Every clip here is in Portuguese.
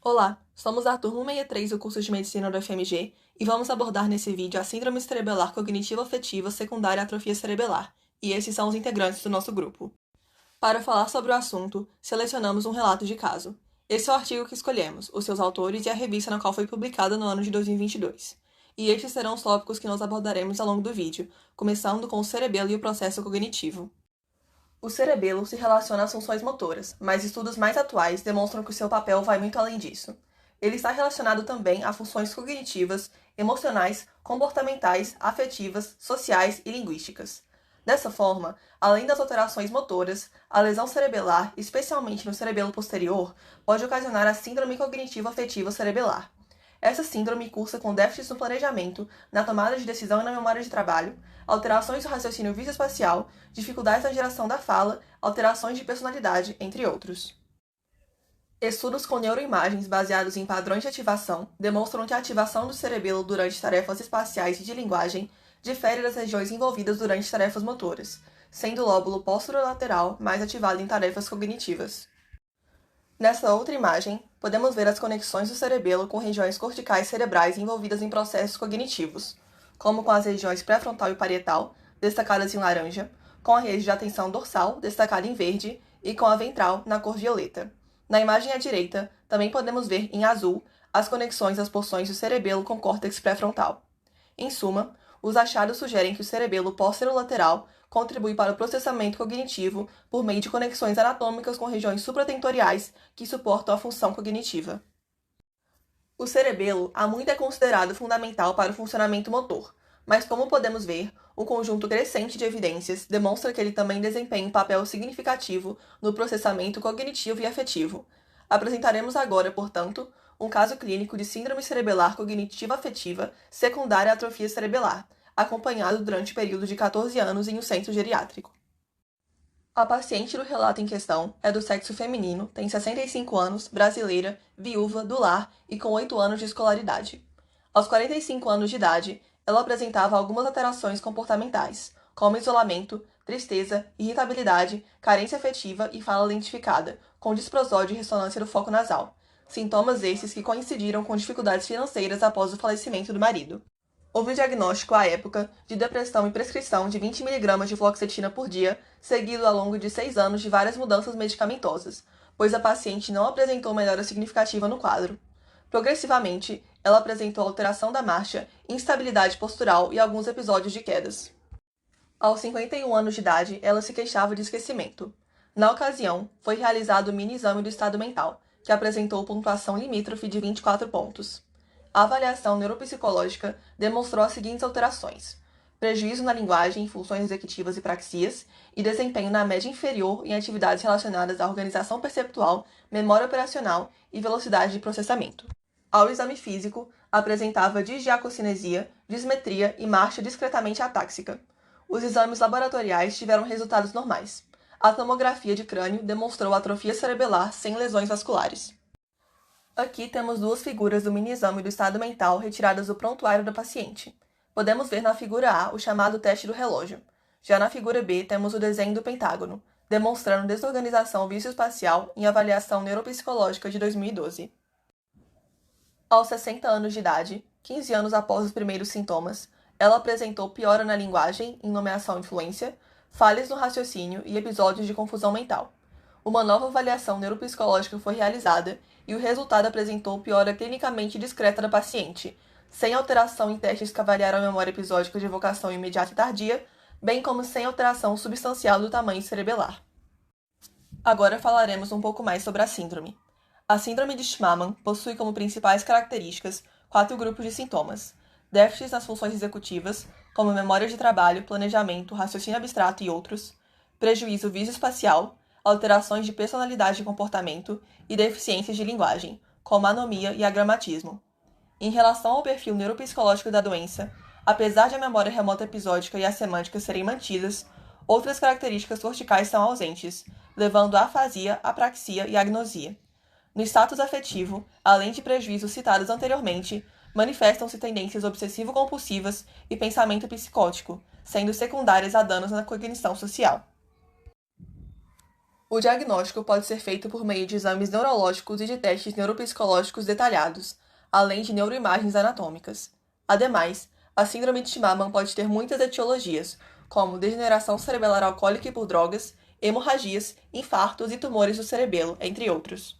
Olá, somos a turma 163 do curso de Medicina do FMG e vamos abordar nesse vídeo a Síndrome Cerebelar Cognitivo-Afetiva Secundária à Atrofia Cerebelar, e esses são os integrantes do nosso grupo. Para falar sobre o assunto, selecionamos um relato de caso. Esse é o artigo que escolhemos, os seus autores e a revista na qual foi publicada no ano de 2022. E estes serão os tópicos que nós abordaremos ao longo do vídeo, começando com o cerebelo e o processo cognitivo. O cerebelo se relaciona às funções motoras, mas estudos mais atuais demonstram que o seu papel vai muito além disso. Ele está relacionado também a funções cognitivas, emocionais, comportamentais, afetivas, sociais e linguísticas. Dessa forma, além das alterações motoras, a lesão cerebelar, especialmente no cerebelo posterior, pode ocasionar a síndrome cognitivo-afetiva cerebelar. Essa síndrome cursa com déficits no planejamento, na tomada de decisão e na memória de trabalho, alterações do raciocínio visoespacial, dificuldades na geração da fala, alterações de personalidade, entre outros. Estudos com neuroimagens baseados em padrões de ativação demonstram que a ativação do cerebelo durante tarefas espaciais e de linguagem difere das regiões envolvidas durante tarefas motoras, sendo o lóbulo posterolateral mais ativado em tarefas cognitivas. Nessa outra imagem, podemos ver as conexões do cerebelo com regiões corticais cerebrais envolvidas em processos cognitivos, como com as regiões pré-frontal e parietal, destacadas em laranja, com a rede de atenção dorsal, destacada em verde, e com a ventral, na cor violeta. Na imagem à direita, também podemos ver, em azul, as conexões das porções do cerebelo com córtex pré-frontal. Em suma, os achados sugerem que o cerebelo posterolateral contribui para o processamento cognitivo por meio de conexões anatômicas com regiões supratentoriais que suportam a função cognitiva. O cerebelo há muito é considerado fundamental para o funcionamento motor, mas como podemos ver, o conjunto crescente de evidências demonstra que ele também desempenha um papel significativo no processamento cognitivo e afetivo. Apresentaremos agora, portanto, um caso clínico de síndrome cerebelar cognitiva-afetiva secundária à atrofia cerebelar, acompanhado durante o período de 14 anos em um centro geriátrico. A paciente do relato em questão é do sexo feminino, tem 65 anos, brasileira, viúva, do lar e com 8 anos de escolaridade. Aos 45 anos de idade, ela apresentava algumas alterações comportamentais, como isolamento, tristeza, irritabilidade, carência afetiva e fala lentificada, com disprosódio e ressonância do foco nasal. Sintomas esses que coincidiram com dificuldades financeiras após o falecimento do marido. Houve diagnóstico à época de depressão e prescrição de 20 mg de fluoxetina por dia, seguido ao longo de 6 anos de várias mudanças medicamentosas, pois a paciente não apresentou melhora significativa no quadro. Progressivamente, ela apresentou alteração da marcha, instabilidade postural e alguns episódios de quedas. Aos 51 anos de idade, ela se queixava de esquecimento. Na ocasião, foi realizado o mini-exame do estado mental, que apresentou pontuação limítrofe de 24 pontos. A avaliação neuropsicológica demonstrou as seguintes alterações: prejuízo na linguagem, funções executivas e praxias, e desempenho na média inferior em atividades relacionadas à organização perceptual, memória operacional e velocidade de processamento. Ao exame físico, apresentava disdiacocinesia, dismetria e marcha discretamente atáxica. Os exames laboratoriais tiveram resultados normais. A tomografia de crânio demonstrou atrofia cerebelar sem lesões vasculares. Aqui temos duas figuras do mini-exame do estado mental retiradas do prontuário da paciente. Podemos ver na figura A o chamado teste do relógio. Já na figura B temos o desenho do pentágono, demonstrando desorganização visoespacial em avaliação neuropsicológica de 2012. Aos 60 anos de idade, 15 anos após os primeiros sintomas, ela apresentou piora na linguagem, em nomeação e fluência, falhas no raciocínio e episódios de confusão mental. Uma nova avaliação neuropsicológica foi realizada e o resultado apresentou piora clinicamente discreta da paciente, sem alteração em testes que avaliaram a memória episódica de evocação imediata e tardia, bem como sem alteração substancial do tamanho cerebelar. Agora falaremos um pouco mais sobre a síndrome. A síndrome de Schmamann possui como principais características 4 grupos de sintomas: déficits nas funções executivas, como memória de trabalho, planejamento, raciocínio abstrato e outros, prejuízo visoespacial, alterações de personalidade e comportamento e deficiências de linguagem, como anomia e agramatismo. Em relação ao perfil neuropsicológico da doença, apesar de a memória remota episódica e a semântica serem mantidas, outras características corticais são ausentes, levando à afasia, apraxia e agnosia. No status afetivo, além de prejuízos citados anteriormente, manifestam-se tendências obsessivo-compulsivas e pensamento psicótico, sendo secundárias a danos na cognição social. O diagnóstico pode ser feito por meio de exames neurológicos e de testes neuropsicológicos detalhados, além de neuroimagens anatômicas. Ademais, a síndrome de Schimmelmann pode ter muitas etiologias, como degeneração cerebelar alcoólica e por drogas, hemorragias, infartos e tumores do cerebelo, entre outros.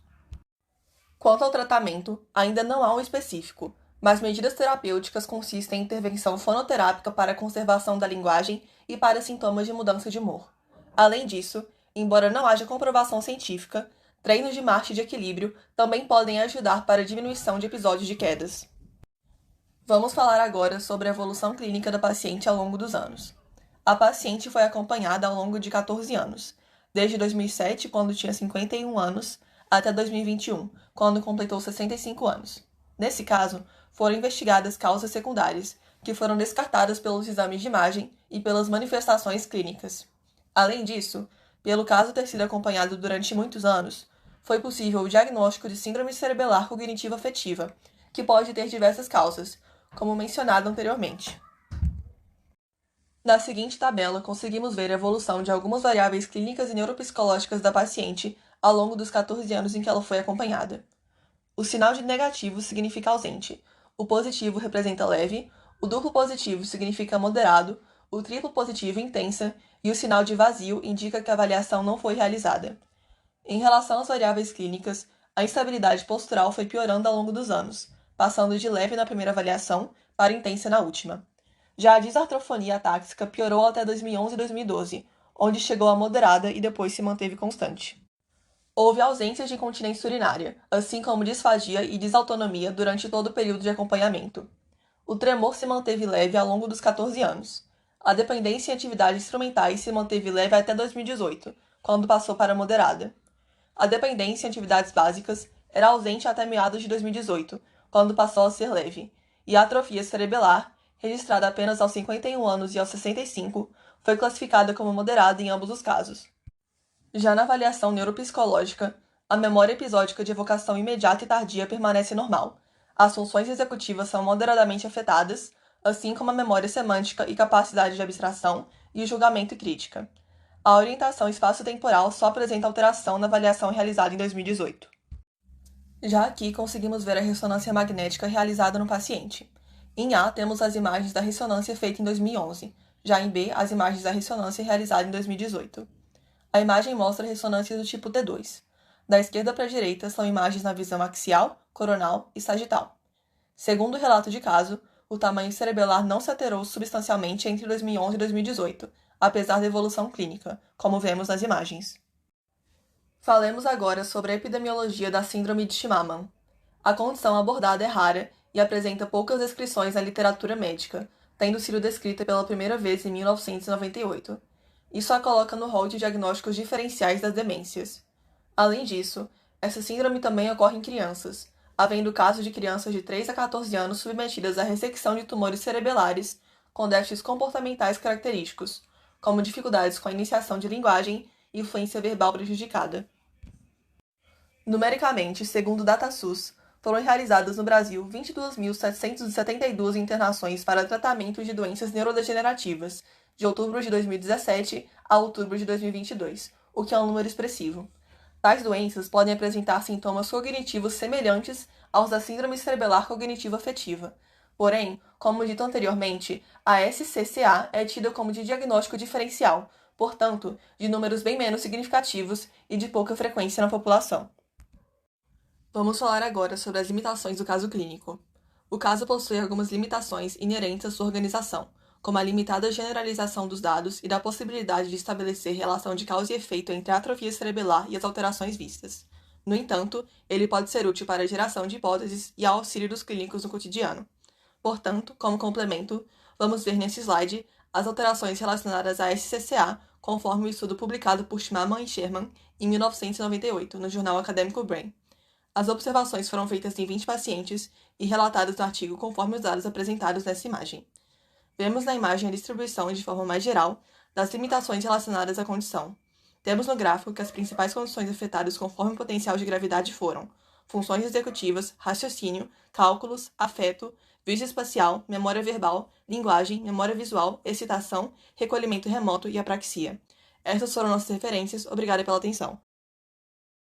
Quanto ao tratamento, ainda não há um específico, mas medidas terapêuticas consistem em intervenção fonoterápica para a conservação da linguagem e para sintomas de mudança de humor. Além disso, embora não haja comprovação científica, treinos de marcha e de equilíbrio também podem ajudar para a diminuição de episódios de quedas. Vamos falar agora sobre a evolução clínica da paciente ao longo dos anos. A paciente foi acompanhada ao longo de 14 anos, desde 2007, quando tinha 51 anos, até 2021, quando completou 65 anos. Nesse caso, foram investigadas causas secundárias, que foram descartadas pelos exames de imagem e pelas manifestações clínicas. Além disso, pelo caso ter sido acompanhado durante muitos anos, foi possível o diagnóstico de síndrome cerebelar cognitiva afetiva, que pode ter diversas causas, como mencionado anteriormente. Na seguinte tabela, conseguimos ver a evolução de algumas variáveis clínicas e neuropsicológicas da paciente ao longo dos 14 anos em que ela foi acompanhada. O sinal de negativo significa ausente, o positivo representa leve, o duplo positivo significa moderado, o triplo positivo intensa e o sinal de vazio indica que a avaliação não foi realizada. Em relação às variáveis clínicas, a instabilidade postural foi piorando ao longo dos anos, passando de leve na primeira avaliação para intensa na última. Já a disartrofonia atáxica piorou até 2011 e 2012, onde chegou a moderada e depois se manteve constante. Houve ausência de incontinência urinária, assim como disfagia e desautonomia durante todo o período de acompanhamento. O tremor se manteve leve ao longo dos 14 anos. A dependência em atividades instrumentais se manteve leve até 2018, quando passou para moderada. A dependência em atividades básicas era ausente até meados de 2018, quando passou a ser leve, e a atrofia cerebelar, registrada apenas aos 51 anos e aos 65, foi classificada como moderada em ambos os casos. Já na avaliação neuropsicológica, a memória episódica de evocação imediata e tardia permanece normal. As funções executivas são moderadamente afetadas, assim como a memória semântica e capacidade de abstração e o julgamento e crítica. A orientação espaço-temporal só apresenta alteração na avaliação realizada em 2018. Já aqui conseguimos ver a ressonância magnética realizada no paciente. Em A, temos as imagens da ressonância feita em 2011, já em B, as imagens da ressonância realizada em 2018. A imagem mostra ressonância do tipo T2. Da esquerda para a direita são imagens na visão axial, coronal e sagital. Segundo o relato de caso, o tamanho cerebelar não se alterou substancialmente entre 2011 e 2018, apesar da evolução clínica, como vemos nas imagens. Falemos agora sobre a epidemiologia da síndrome de Schimmelmann. A condição abordada é rara e apresenta poucas descrições na literatura médica, tendo sido descrita pela primeira vez em 1998. Isso a coloca no rol de diagnósticos diferenciais das demências. Além disso, essa síndrome também ocorre em crianças, havendo casos de crianças de 3 a 14 anos submetidas à ressecção de tumores cerebelares com déficits comportamentais característicos, como dificuldades com a iniciação de linguagem e influência verbal prejudicada. Numericamente, segundo o DataSUS, foram realizadas no Brasil 22.772 internações para tratamento de doenças neurodegenerativas, de outubro de 2017 a outubro de 2022, o que é um número expressivo. Tais doenças podem apresentar sintomas cognitivos semelhantes aos da síndrome cerebelar cognitiva afetiva. Porém, como dito anteriormente, a SCCA é tida como de diagnóstico diferencial, portanto, de números bem menos significativos e de pouca frequência na população. Vamos falar agora sobre as limitações do caso clínico. O caso possui algumas limitações inerentes à sua organização, como a limitada generalização dos dados e da possibilidade de estabelecer relação de causa e efeito entre a atrofia cerebelar e as alterações vistas. No entanto, ele pode ser útil para a geração de hipóteses e auxílio dos clínicos no cotidiano. Portanto, como complemento, vamos ver nesse slide as alterações relacionadas à SCCA, conforme o estudo publicado por Schimmelmann e Sherman em 1998, no jornal acadêmico Brain. As observações foram feitas em 20 pacientes e relatadas no artigo conforme os dados apresentados nessa imagem. Vemos na imagem a distribuição, de forma mais geral, das limitações relacionadas à condição. Temos no gráfico que as principais condições afetadas conforme o potencial de gravidade foram funções executivas, raciocínio, cálculos, afeto, vídeo espacial, memória verbal, linguagem, memória visual, excitação, recolhimento remoto e apraxia. Essas foram nossas referências. Obrigada pela atenção.